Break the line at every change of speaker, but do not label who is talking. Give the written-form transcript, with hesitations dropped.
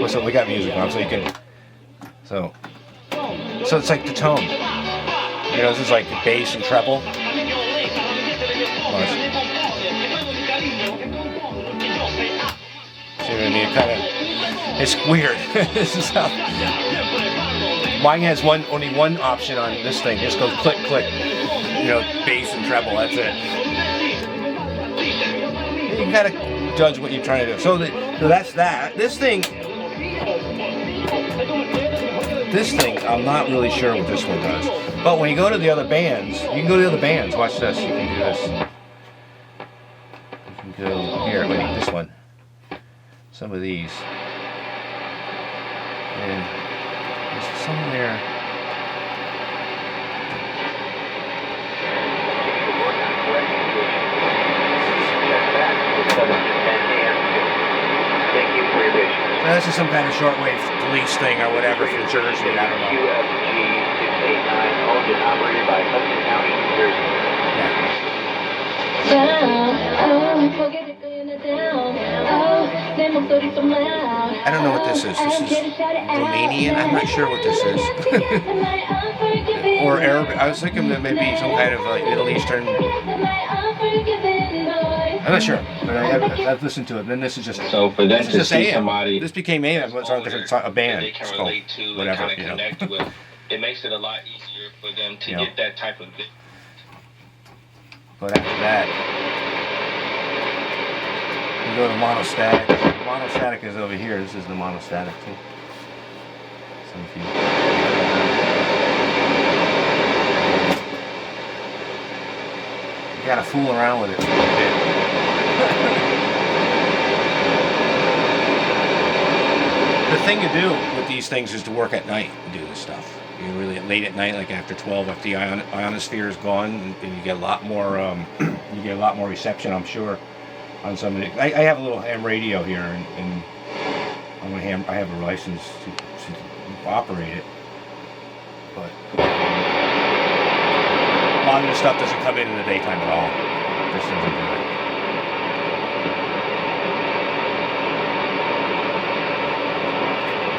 Listen, we got music on, so you can. So it's like the tone. You know, this is like the bass and treble. See what I mean? It's weird. This is how. Mine has only one option on this thing. It just goes click, click. You know, bass and treble. That's it. You gotta judge what you're trying to do. So that's that. This thing, I'm not really sure what this one does. But when you go to the other bands, you can go to the other bands. Watch this. You can do this. You can go here. Wait, this one. Some of these. And there's somewhere. This is some kind of shortwave police thing or whatever from Jersey. I don't know. Owned and operated by Hudson County, New Jersey. I don't know what this is. This is Romanian. I'm not sure what this is. Or Arabic. I was thinking that maybe some kind of like Middle Eastern. I'm not sure, but I've listened to it. Then this is just
so for them to see
AM.
somebody.
This became AM. It's on a band.
They can relate to
whatever,
and kind of connect with. It makes it a lot easier for them to get that type of.
But after that, we go to monostatic. Monostatic is over here. This is the monostatic too. You gotta fool around with it a bit. The thing to do with these things is to work at night and do this stuff. You really late at night, like after 12, after the ionosphere is gone, and you get a lot more. You get a lot more reception, I'm sure, on some of it. I have a little ham radio here, and I have a license to operate it, but a lot of this stuff doesn't come in the daytime at all. This doesn't do it.